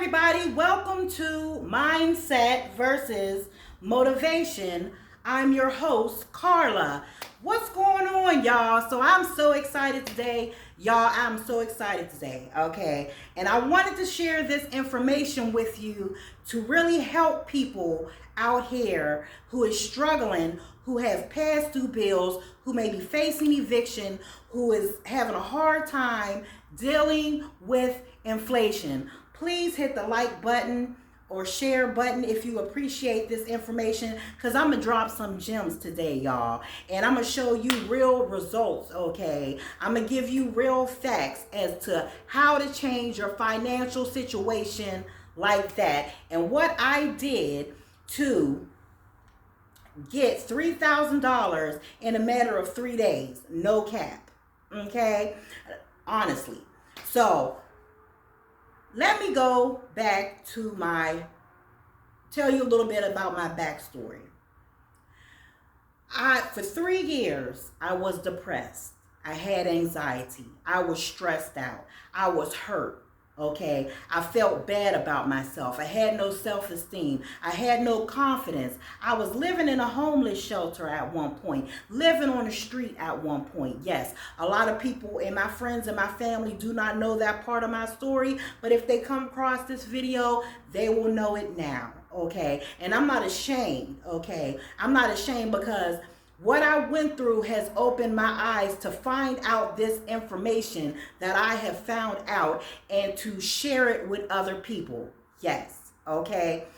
everybody. Welcome to Mindset versus Motivation. I'm your host, Carla. What's going on, y'all? So I'm so excited today. Y'all, I'm so excited today, okay? And I wanted to share this information with you to really help people out here who is struggling, who have past due bills, who may be facing eviction, who is having a hard time dealing with inflation. Please hit the like button or share button if you appreciate this information, because I'm gonna drop some gems today, y'all, and I'm gonna show you real results. Okay, I'm gonna give you real facts as to how to change your financial situation like that, and what I did to get $3,000 in a matter of 3 days, no cap. Okay, honestly. So let me go back to tell you a little bit about my backstory. For 3 years, I was depressed. I had anxiety. I was stressed out. I was hurt. Okay, I felt bad about myself. I had no self-esteem. I had no confidence. I was living in a homeless shelter at one point, living on the street at one point. Yes, a lot of people and my friends and my family do not know that part of my story, but if they come across this video, they will know it now. Okay, and I'm not ashamed. Okay, I'm not ashamed, because what I went through has opened my eyes to find out this information that I have found out and to share it with other people. Yes, okay?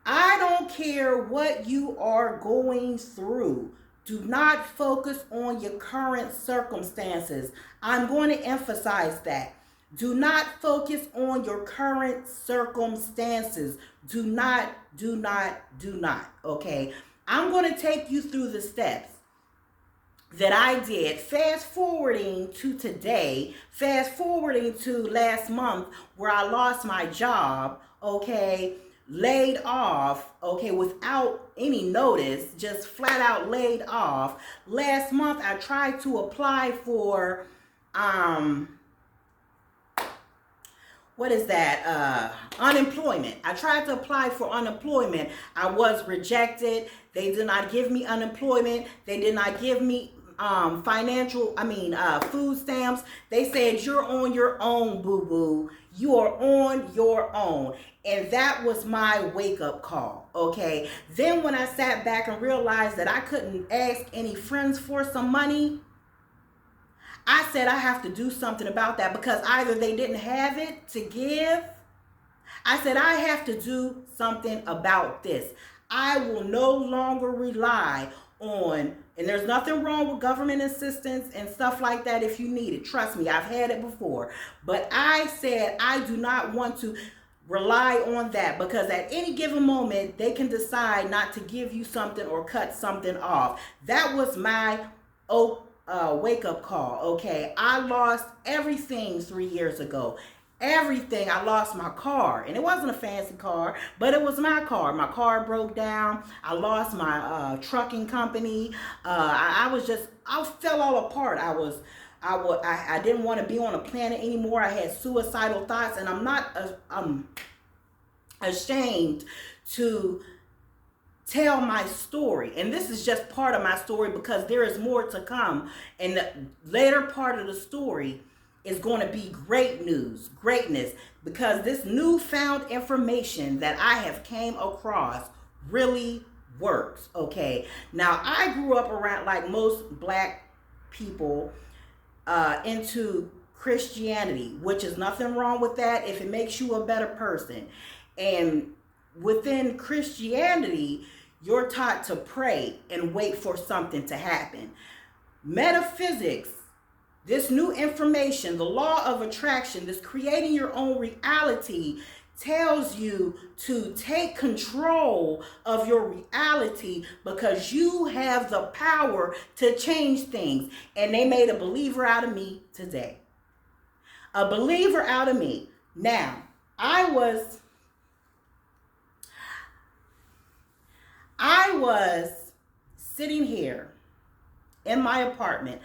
I don't care what you are going through. Do not focus on your current circumstances. I'm going to emphasize that. Do not focus on your current circumstances. Do not, okay? I'm going to take you through the steps that I did, fast forwarding to today, fast forwarding to last month where I lost my job, okay, laid off, okay, without any notice, just flat out laid off. Last month I tried to apply for, unemployment. I tried to apply for unemployment. I was rejected. They did not give me unemployment. They did not give me food stamps. They said, you're on your own, boo-boo. You are on your own. And that was my wake-up call, okay? Then when I sat back and realized that I couldn't ask any friends for some money, I said I have to do something about that, because either they didn't have it to give. I said I have to do something about this. I will no longer rely on, and there's nothing wrong with government assistance and stuff like that if you need it. Trust me, I've had it before. But I said I do not want to rely on that, because at any given moment, they can decide not to give you something or cut something off. That was my wake-up call, okay? I lost everything 3 years ago. Everything. I lost my car, and it wasn't a fancy car, but it was my car. My car broke down. I lost my trucking company. I fell all apart. I didn't want to be on the planet anymore. I had suicidal thoughts, and I'm not ashamed to tell my story. And this is just part of my story, because there is more to come. And the later part of the story is going to be great news, greatness, because this newfound information that I have came across really works, okay? Now, I grew up around, like most black people, into Christianity, which is nothing wrong with that if it makes you a better person. And within Christianity, you're taught to pray and wait for something to happen. Metaphysics, this new information, the law of attraction, this creating your own reality, tells you to take control of your reality, because you have the power to change things. And they made a believer out of me today. A believer out of me. Now, I was sitting here in my apartment.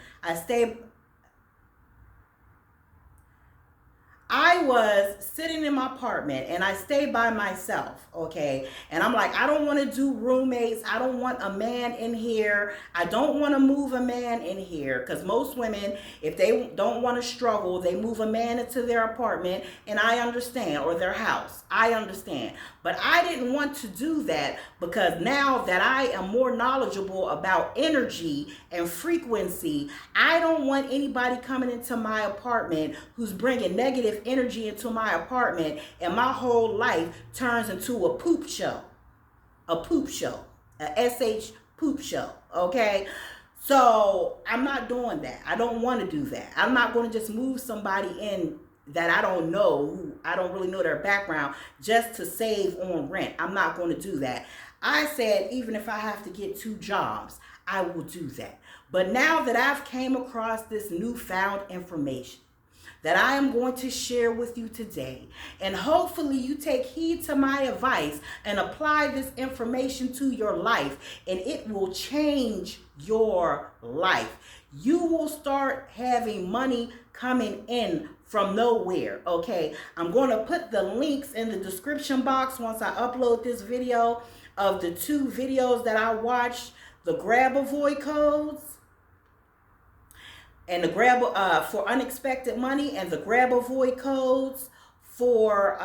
I I was sitting in my apartment and I stayed by myself, okay? And I'm like, I don't want to do roommates. I don't want a man in here. I don't want to move a man in here, because most women, if they don't want to struggle, they move a man into their apartment, and I understand, or their house. I understand. But I didn't want to do that, because now that I am more knowledgeable about energy and frequency, I don't want anybody coming into my apartment who's bringing negative energy into my apartment, and my whole life turns into a poop show. A poop show. A SH poop show. Okay? So I'm not doing that. I don't want to do that. I'm not going to just move somebody in that I don't know, who I don't really know their background, just to save on rent. I'm not going to do that. I said, even if I have to get 2 jobs, I will do that. But now that I've came across this newfound information that I am going to share with you today, and hopefully you take heed to my advice and apply this information to your life, and it will change your life. You will start having money coming in from nowhere, okay? I'm going to put the links in the description box once I upload this video of the 2 videos that I watched, the grabovoi codes, and the for unexpected money, and the grabovoi codes for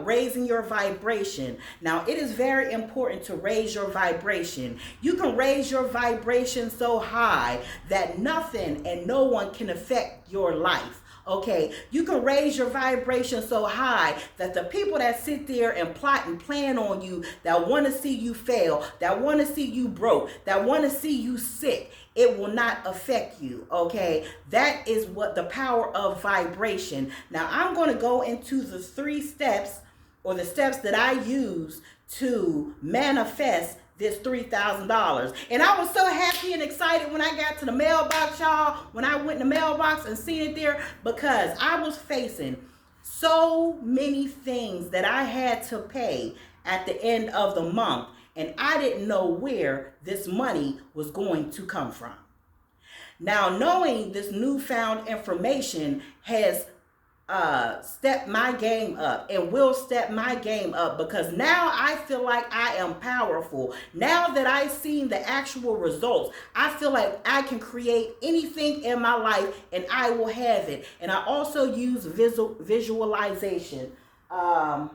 raising your vibration. Now, it is very important to raise your vibration. You can raise your vibration so high that nothing and no one can affect your life. Okay, you can raise your vibration so high that the people that sit there and plot and plan on you, that want to see you fail, that want to see you broke, that want to see you sick, it will not affect you. Okay, that is what the power of vibration. Now, I'm going to go into the 3 steps, or the steps that I use to manifest this $3,000. And I was so happy and excited when I got to the mailbox, y'all, when I went in the mailbox and seen it there, because I was facing so many things that I had to pay at the end of the month, and I didn't know where this money was going to come from. Now, knowing this newfound information has step my game up, and will step my game up, because now I feel like I am powerful. Now that I've seen the actual results, I feel like I can create anything in my life and I will have it. And I also use visualization. Hopefully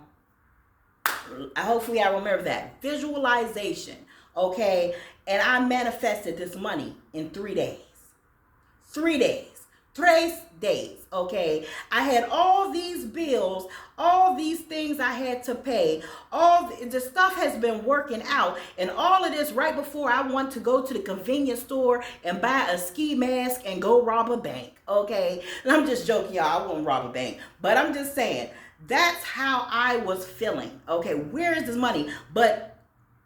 I remember that. Visualization. Okay. And I manifested this money in 3 days. 3 days. 3 days, okay? I had all these bills, all these things I had to pay. All the stuff has been working out, and all of this right before I want to go to the convenience store and buy a ski mask and go rob a bank, okay? And I'm just joking, y'all. I won't rob a bank, but I'm just saying that's how I was feeling. Okay, where is this money? But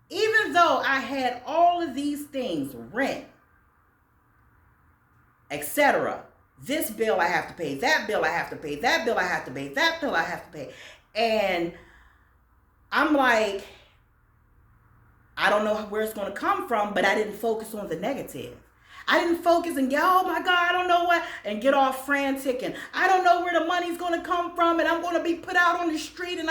even though I had all of these things, rent, etc., this bill I have to pay, that bill I have to pay, that bill I have to pay, that bill I have to pay. And I'm like, I don't know where it's going to come from, but I didn't focus on the negative. I didn't focus and get, oh my God, I don't know what, and get all frantic, and I don't know where the money's going to come from, and I'm going to be put out on the street, and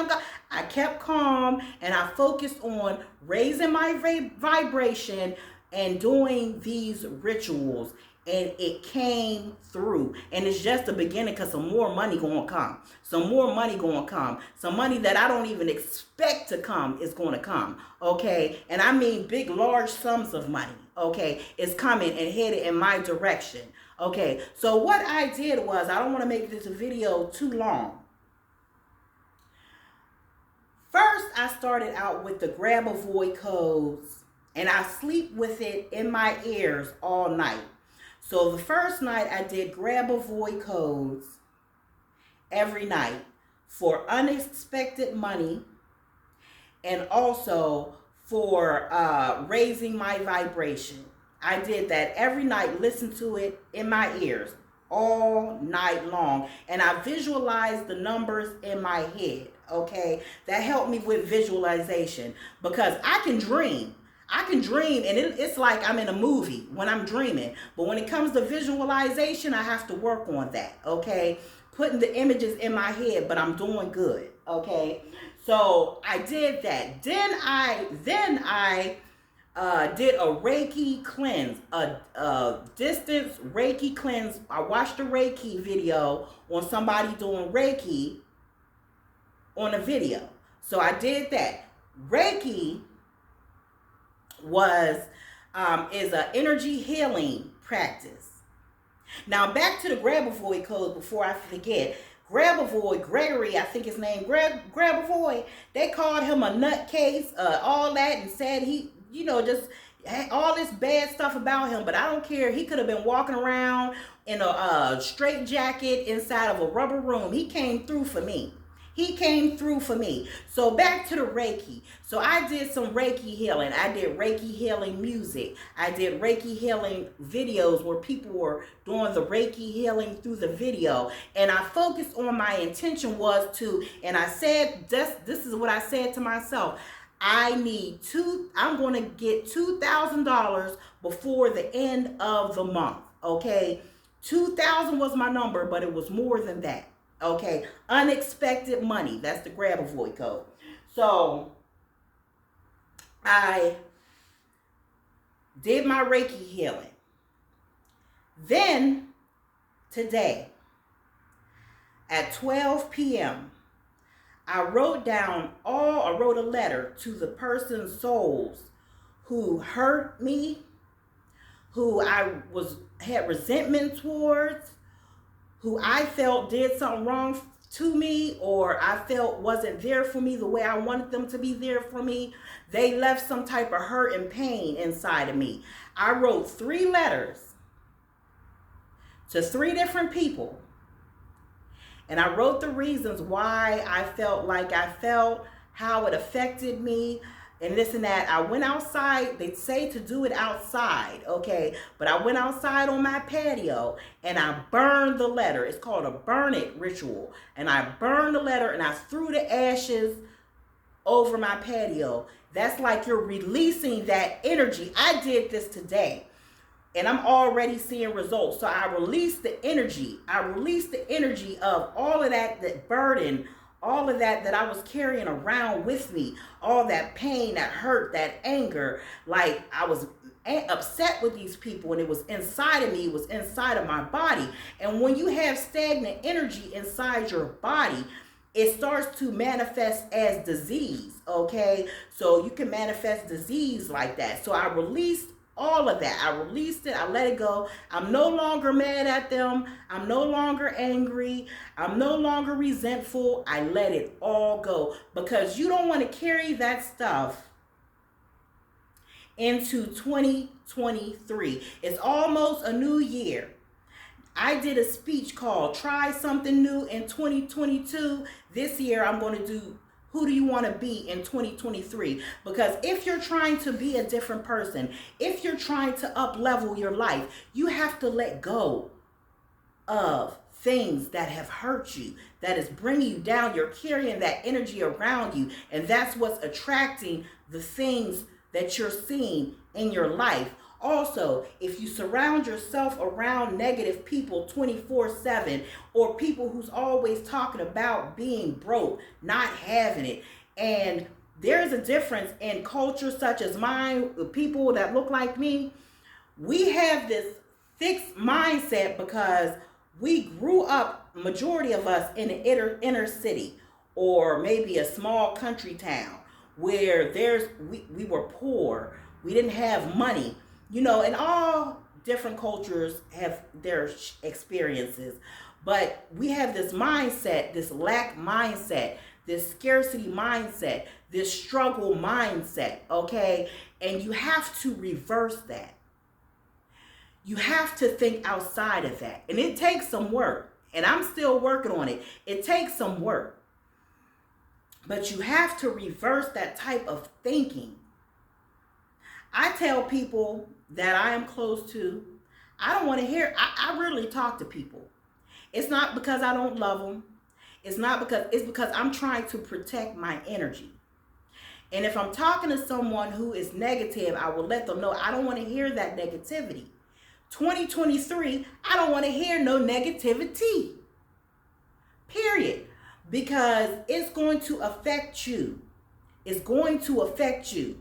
I kept calm, and I focused on raising my vibration and doing these rituals. And it came through. And it's just the beginning, because some more money going to come. Some more money going to come. Some money that I don't even expect to come is going to come. Okay? And I mean big, large sums of money. Okay? It's coming and headed in my direction. Okay? So what I did was, I don't want to make this video too long. First, I started out with the grabovoi codes. And I sleep with it in my ears all night. So the first night I did grabovoi codes every night for unexpected money, and also for raising my vibration. I did that every night, listen to it in my ears all night long. And I visualized the numbers in my head, okay? That helped me with visualization, because I can dream. I can dream, and it's like I'm in a movie when I'm dreaming. But when it comes to visualization, I have to work on that, okay? putting the images in my head, but I'm doing good. Okay. So I did that. Then I did a Reiki cleanse, a distance Reiki cleanse. I watched a Reiki video on somebody doing Reiki on a video. So I did that. Reiki is an energy healing practice. Now back to the grabovoi code before I forget. Grabovoi, Gregory, I think his name, Grabovoi, they called him a nutcase, all that, and said he, just had all this bad stuff about him, but I don't care. He could have been walking around in a straight jacket inside of a rubber room. He came through for me. He came through for me. So back to the Reiki. So I did some Reiki healing. I did Reiki healing music. I did Reiki healing videos where people were doing the Reiki healing through the video. And I focused on my intention was to, and I said, this is what I said to myself. I'm going to get $2,000 before the end of the month. Okay. 2,000 was my number, but it was more than that. Okay, unexpected money. That's the grabovoi code. So I did my Reiki healing. Then today at 12 p.m., I wrote a letter to the person's souls who hurt me, who I had resentment towards, who I felt did something wrong to me, or I felt wasn't there for me the way I wanted them to be there for me. They left some type of hurt and pain inside of me. I wrote 3 letters to 3 different people. And I wrote the reasons why I felt like I felt, how it affected me, and this and that. I went outside. They say to do it outside, okay? But I went outside on my patio and I burned the letter. It's called a burn it ritual. And I burned the letter and I threw the ashes over my patio. That's like you're releasing that energy. I did this today and I'm already seeing results. So I released the energy. I released the energy of all of that burden, all of that I was carrying around with me, all that pain, that hurt, that anger. Like I was upset with these people and it was inside of me, it was inside of my body. And when you have stagnant energy inside your body, it starts to manifest as disease, okay? So you can manifest disease like that. So I released all of that. I released it. I let it go. I'm no longer mad at them. I'm no longer angry. I'm no longer resentful. I let it all go because you don't want to carry that stuff into 2023. It's almost a new year. I did a speech called Try Something New in 2022. This year I'm going to do who do you want to be in 2023? Because if you're trying to be a different person, if you're trying to up-level your life, you have to let go of things that have hurt you, that is bringing you down. You're carrying that energy around you, and that's what's attracting the things that you're seeing in your life. Also, if you surround yourself around negative people 24/7, or people who's always talking about being broke, not having it, and there's a difference in culture such as mine, people that look like me, we have this fixed mindset because we grew up, majority of us, in an inner city or maybe a small country town where we were poor, we didn't have money. And all different cultures have their experiences, but we have this mindset, this lack mindset, this scarcity mindset, this struggle mindset, okay? And you have to reverse that. You have to think outside of that. And it takes some work, and I'm still working on it. It takes some work, but you have to reverse that type of thinking. I tell people that I am close to, I don't want to hear, I rarely talk to people. It's not because I don't love them. It's because I'm trying to protect my energy. And if I'm talking to someone who is negative, I will let them know I don't want to hear that negativity. 2023, I don't want to hear no negativity. period, because it's going to affect you. It's going to affect you.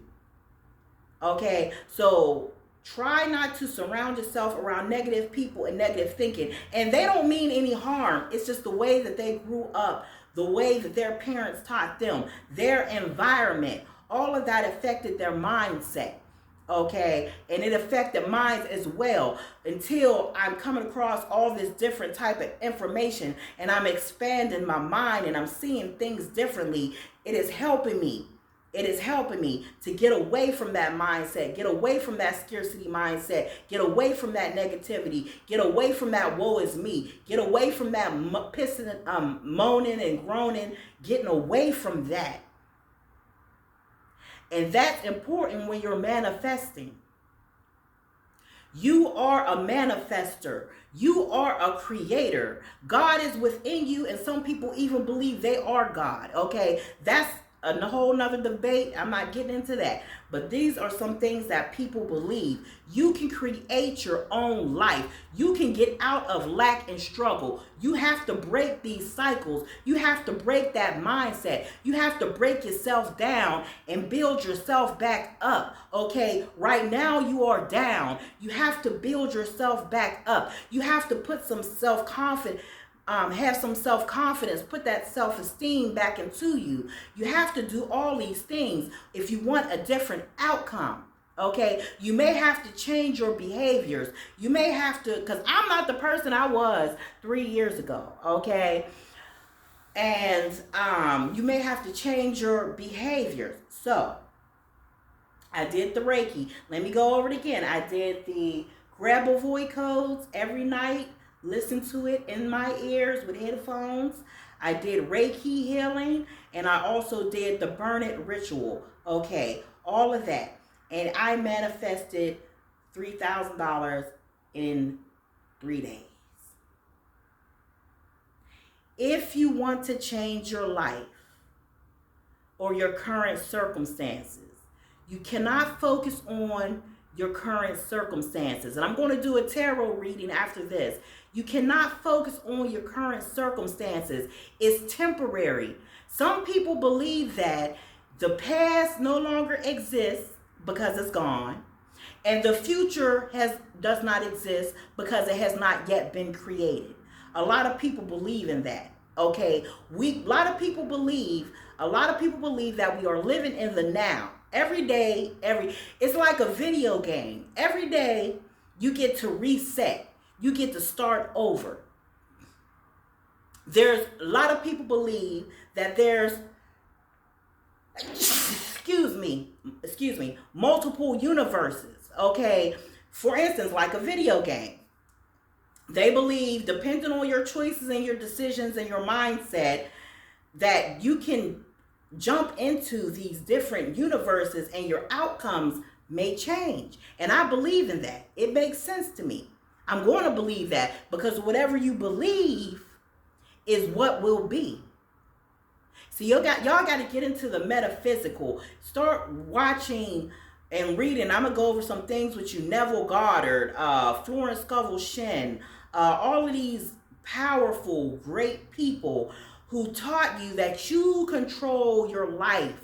Okay, so try not to surround yourself around negative people and negative thinking. And they don't mean any harm. It's just the way that they grew up, the way that their parents taught them, their environment. All of that affected their mindset. Okay, and it affected mine as well, until I'm coming across all this different type of information and I'm expanding my mind and I'm seeing things differently. It is helping me. It is helping me to get away from that mindset, get away from that scarcity mindset, get away from that negativity, get away from that woe is me, get away from that pissing, moaning and groaning, getting away from that. And that's important when you're manifesting. You are a manifester. You are a creator. God is within you, and some people even believe they are God. Okay, that's a whole nother debate. I'm not getting into that. But these are some things that people believe. You can create your own life. You can get out of lack and struggle. You have to break these cycles. You have to break that mindset. You have to break yourself down and build yourself back up. Okay, right now you are down. You have to build yourself back up. You have to put some self-confidence, have some self-confidence, put that self-esteem back into you. You have to do all these things if you want a different outcome. Okay, you may have to change your behaviors. You may have to, because I'm not the person I was 3 years ago. Okay, and you may have to change your behaviors. So I did the Reiki. Let me go over it again. I did the grabovoi codes every night. Listen to it in my ears with headphones. I did Reiki healing, and I also did the burn it ritual. Okay, all of that. And I manifested $3,000 in 3 days. If you want to change your life or your current circumstances, you cannot focus on your current circumstances. And I'm going to do a tarot reading after this. You cannot focus on your current circumstances. It's temporary. Some people believe that the past no longer exists because it's gone, and the future does not exist because it has not yet been created. A lot of people believe in that. Okay, a lot of people believe that we are living in the now. Every day, it's like a video game. Every day you get to reset. You get to start over. There's a lot of people believe that there's multiple universes. Okay, for instance, like a video game. They believe, depending on your choices and your decisions and your mindset, that you can jump into these different universes and your outcomes may change. And I believe in that. It makes sense to me. I'm going to believe that, because whatever you believe is what will be. So y'all got to get into the metaphysical. Start watching and reading. I'm going to go over some things with you. Neville Goddard, Florence Scovel Shen, all of these powerful, great people who taught you that you control your life.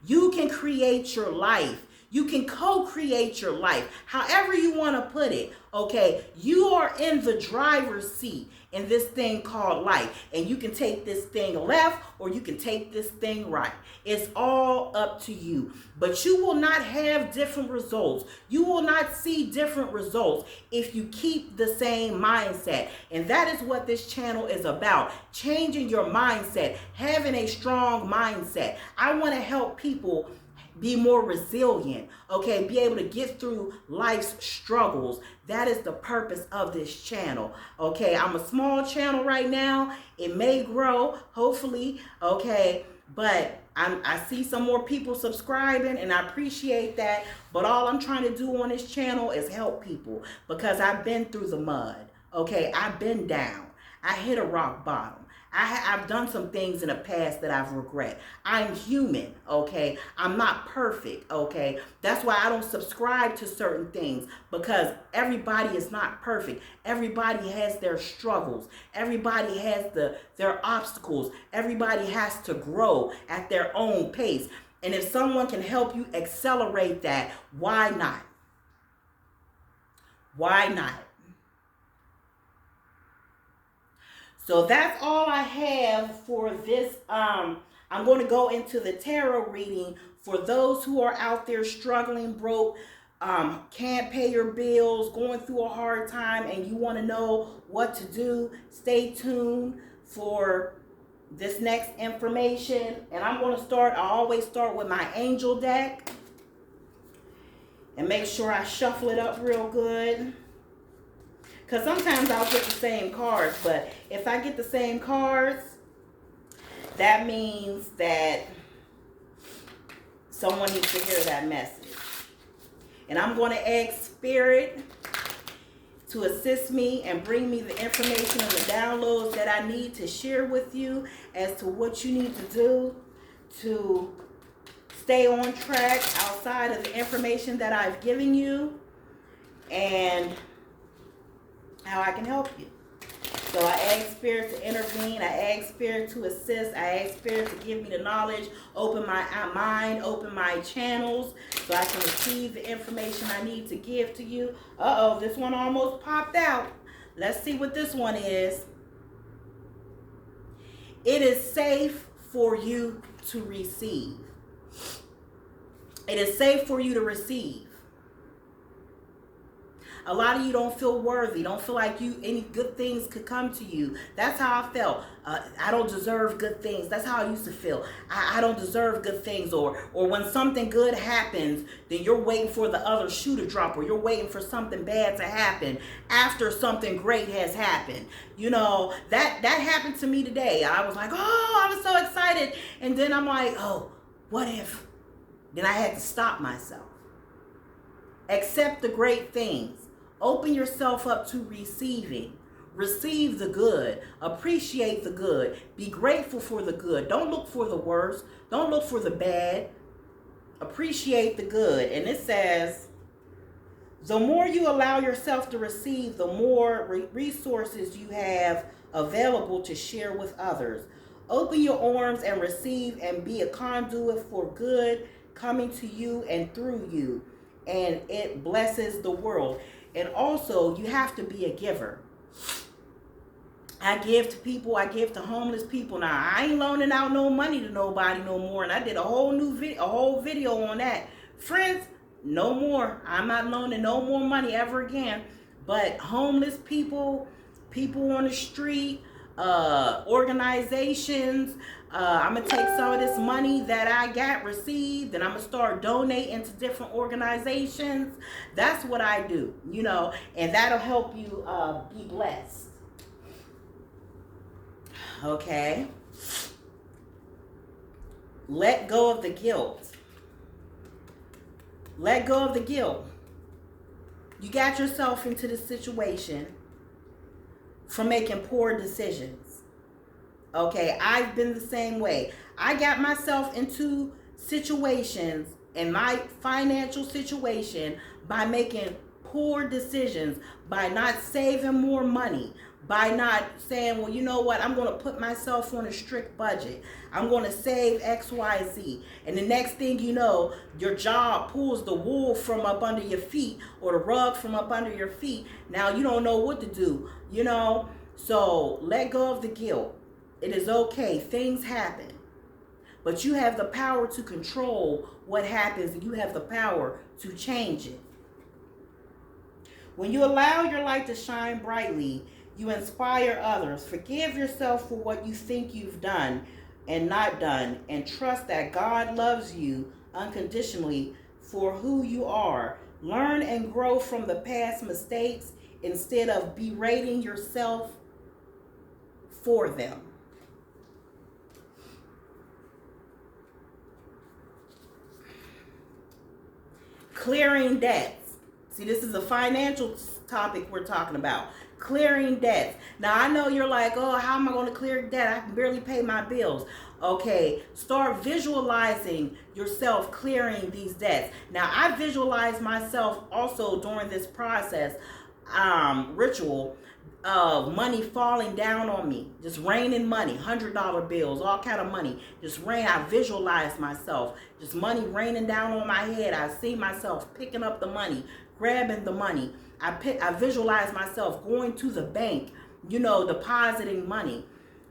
You can create your life. You can co-create your life, however you want to put it. Okay, you are in the driver's seat in this thing called life, and you can take this thing left or you can take this thing right. It's all up to you. But you will not have different results. You will not see different results if you keep the same mindset. And that is what this channel is about. Changing your mindset, having a strong mindset. I want to help people be more resilient, okay? Be able to get through life's struggles. That is the purpose of this channel, okay? I'm a small channel right now. It may grow, hopefully, okay? But I see some more people subscribing, and I appreciate that. But all I'm trying to do on this channel is help people, because I've been through the mud, okay? I've been down. I hit a rock bottom. I've done some things in the past that I've regret. I'm human, okay? I'm not perfect, okay? That's why I don't subscribe to certain things, because everybody is not perfect. Everybody has their struggles. Everybody has their obstacles. Everybody has to grow at their own pace. And if someone can help you accelerate that, why not? Why not? So that's all I have for this. I'm going to go into the tarot reading for those who are out there struggling, broke, can't pay your bills, going through a hard time, and you want to know what to do. Stay tuned for this next information. And I'm going to start, I always start with my angel deck. And make sure I shuffle it up real good. Because sometimes I'll get the same cards, but if I get the same cards, that means that someone needs to hear that message. And I'm going to ask Spirit to assist me and bring me the information and the downloads that I need to share with you as to what you need to do to stay on track outside of the information that I've given you, and how I can help you. So I ask Spirit to intervene. I ask Spirit to assist. I ask Spirit to give me the knowledge, open my mind, open my channels so I can receive the information I need to give to you. Uh-oh, this one almost popped out. Let's see what this one is. It is safe for you to receive. It is safe for you to receive. A lot of you don't feel worthy, don't feel like any good things could come to you. That's how I felt. I don't deserve good things. That's how I used to feel. I don't deserve good things. Or when something good happens, then you're waiting for the other shoe to drop, or you're waiting for something bad to happen after something great has happened. You know, that happened to me today. I was like, oh, I was so excited. And then I'm like, oh, what if? Then I had to stop myself. Accept the great things. Open yourself up to receiving. Receive the good. Appreciate the good. Be grateful for the good. Don't look for the worst. Don't look for the bad. Appreciate the good. And it says, the more you allow yourself to receive, the more resources you have available to share with others. Open your arms and receive, and be a conduit for good coming to you and through you. And it blesses the world. And also, you have to be a giver. I give to people. I give to homeless people. Now, I ain't loaning out no money to nobody no more. And I did a whole video on that. Friends, no more. I'm not loaning no more money ever again. But homeless people, people on the street, organizations, I'm going to take some of this money that I received, and I'm going to start donating to different organizations. That's what I do, you know, and that'll help you be blessed. Okay. Let go of the guilt. Let go of the guilt. You got yourself into this situation from making poor decisions. Okay, I've been the same way. I got myself into situations in my financial situation by making poor decisions, by not saving more money, by not saying, well, you know what, I'm going to put myself on a strict budget. I'm going to save X, Y, Z. And the next thing you know, your job pulls the wool from up under your feet, or the rug from up under your feet. Now you don't know what to do, you know. So let go of the guilt. It is okay. Things happen. But you have the power to control what happens, and you have the power to change it. When you allow your light to shine brightly, you inspire others. Forgive yourself for what you think you've done and not done, and trust that God loves you unconditionally for who you are. Learn and grow from the past mistakes instead of berating yourself for them. Clearing debts. See, this is a financial topic we're talking about. Clearing debts. Now, I know you're like, oh, how am I going to clear debt? I can barely pay my bills. Okay, start visualizing yourself clearing these debts. Now, I visualize myself also during this process, ritual of money falling down on me, just raining money, $100 bills, all kind of money, just rain. I visualize myself, just money raining down on my head. I see myself picking up the money, grabbing the money. I visualize myself going to the bank, depositing money.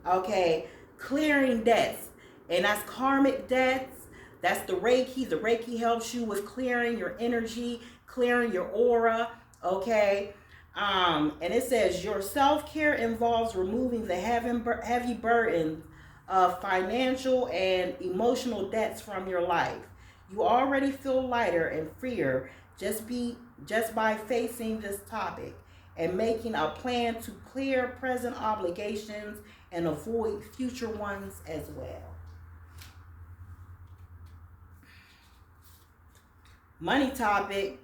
Okay, clearing debts. And that's karmic debts. That's the Reiki. The Reiki helps you with clearing your energy, clearing your aura. Okay. And it says your self-care involves removing the heavy burden of financial and emotional debts from your life. You already feel lighter and freer just by facing this topic and making a plan to clear present obligations and avoid future ones as well. Money topic.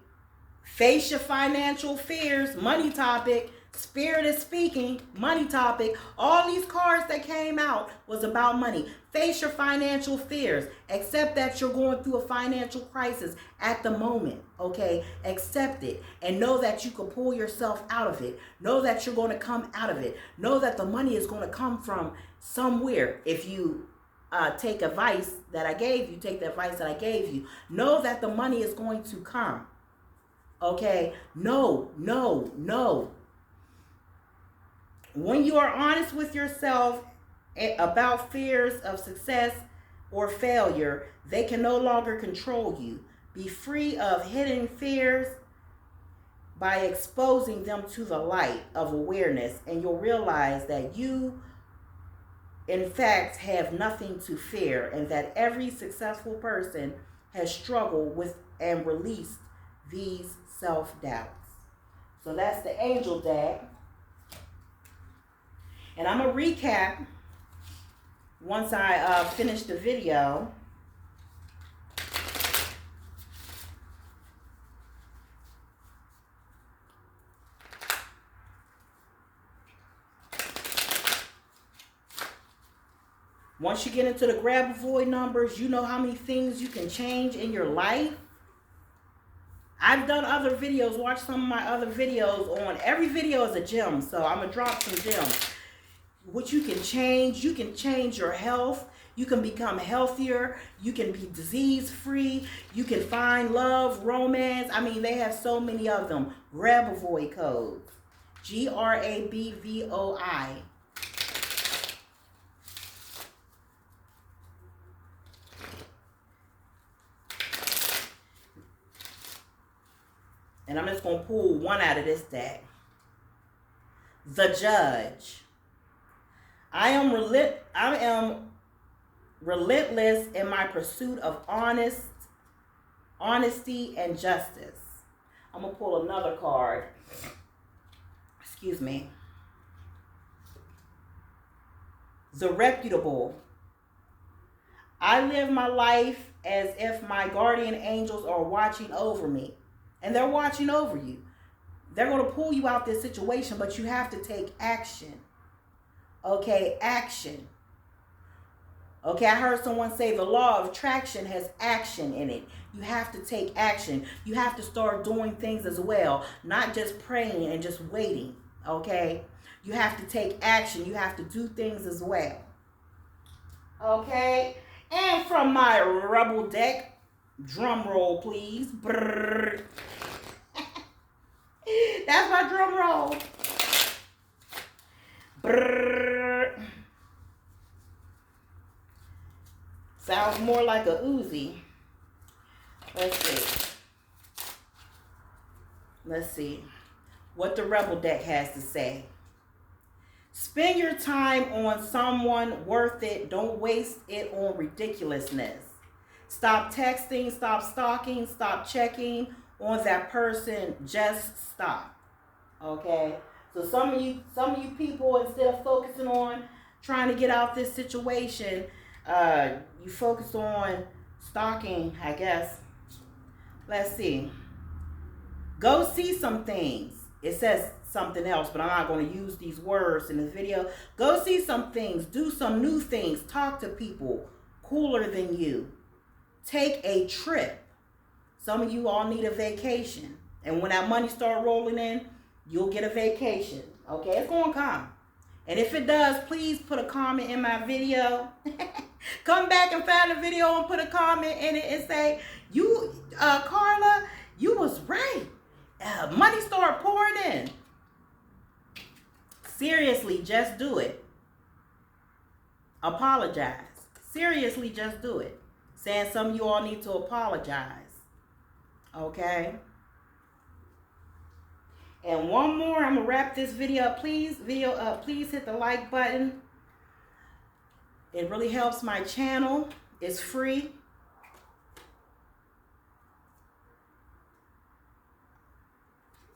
Face your financial fears. Money topic. Spirit is speaking. Money topic. All these cards that came out was about money. Face your financial fears. Accept that you're going through a financial crisis at the moment. Okay? Accept it. And know that you can pull yourself out of it. Know that you're going to come out of it. Know that the money is going to come from somewhere. If you take advice that I gave you, take the advice that I gave you. Know that the money is going to come. Okay? No. When you are honest with yourself about fears of success or failure, they can no longer control you. Be free of hidden fears by exposing them to the light of awareness, and you'll realize that you, in fact, have nothing to fear, and that every successful person has struggled with and released these self-doubts. So that's the angel deck. And I'm going to recap once I finish the video. Once you get into the grabovoi numbers, you know how many things you can change in your life. I've done other videos. Watch some of my other videos on. Every video is a gem, so I'm going to drop some gems. What you can change your health. You can become healthier. You can be disease-free. You can find love, romance. I mean, they have so many of them. Grabovoi codes. GRABVOI. And I'm just going to pull one out of this deck. The Judge. I am relentless in my pursuit of honesty and justice. I'm going to pull another card. Excuse me. The Reputable. I live my life as if my guardian angels are watching over me. And they're watching over you. They're going to pull you out this situation, but you have to take action. Okay, action. Okay, I heard someone say the law of attraction has action in it. You have to take action. You have to start doing things as well, not just praying and just waiting. Okay, you have to take action. You have to do things as well. Okay, and from my rebel deck, drum roll please. Brrr. That's my drum roll. Brrr. Sounds more like a Uzi. Let's see what the Rebel deck has to say. Spend your time on someone worth it. Don't waste it on ridiculousness. Stop texting, stop stalking, stop checking on that person. Just stop. Okay? So some of you people, instead of focusing on trying to get out this situation, you focus on stalking, I guess. Let's see. Go see some things. It says something else, but I'm not going to use these words in the video. Go see some things. Do some new things. Talk to people cooler than you. Take a trip. Some of you all need a vacation. And when that money start rolling in, you'll get a vacation. Okay, it's going to come. And if it does, please put a comment in my video. Come back and find the video and put a comment in it and say, you, Carla, you was right. Money start pouring in. Seriously, just do it. Apologize. Seriously, just do it. Saying some of you all need to apologize. Okay? And one more, I'm gonna wrap this video up. Please hit the like button. It really helps my channel. It's free.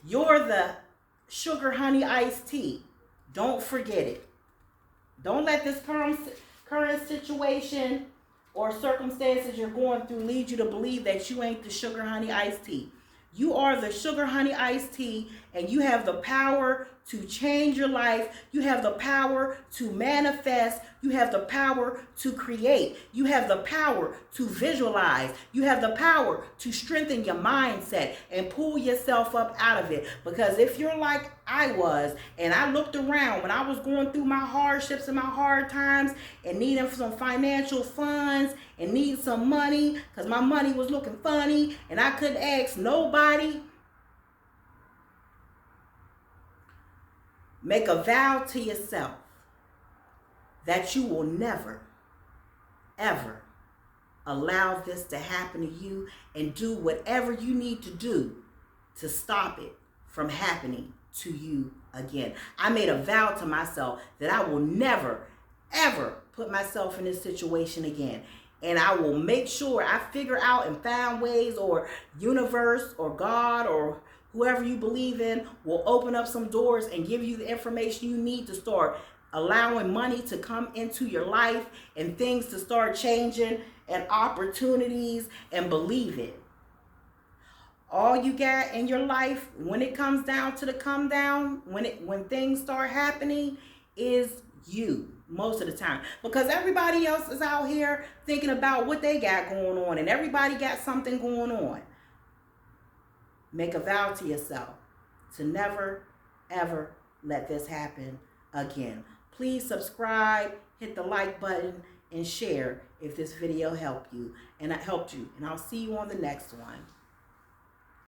You're the sugar honey iced tea. Don't forget it. Don't let this current situation or circumstances you're going through lead you to believe that you ain't the sugar honey iced tea. You are the sugar honey iced tea, and you have the power to change your life. You have the power to manifest. You have the power to create. You have the power to visualize. You have the power to strengthen your mindset and pull yourself up out of it. Because if you're like I was, and I looked around when I was going through my hardships and my hard times and needing some financial funds and needing some money because my money was looking funny and I couldn't ask nobody, make a vow to yourself that you will never, ever allow this to happen to you, and do whatever you need to do to stop it from happening to you again. I made a vow to myself that I will never, ever put myself in this situation again. And I will make sure I figure out and find ways, or universe or God or whoever you believe in will open up some doors and give you the information you need to start allowing money to come into your life and things to start changing and opportunities, and believe it. All you got in your life when it comes down to the come down, when things start happening, is you most of the time. Because everybody else is out here thinking about what they got going on, and everybody got something going on. Make a vow to yourself to never, ever let this happen again. Please subscribe, hit the like button, and share if this video helped you. And I'll see you on the next one.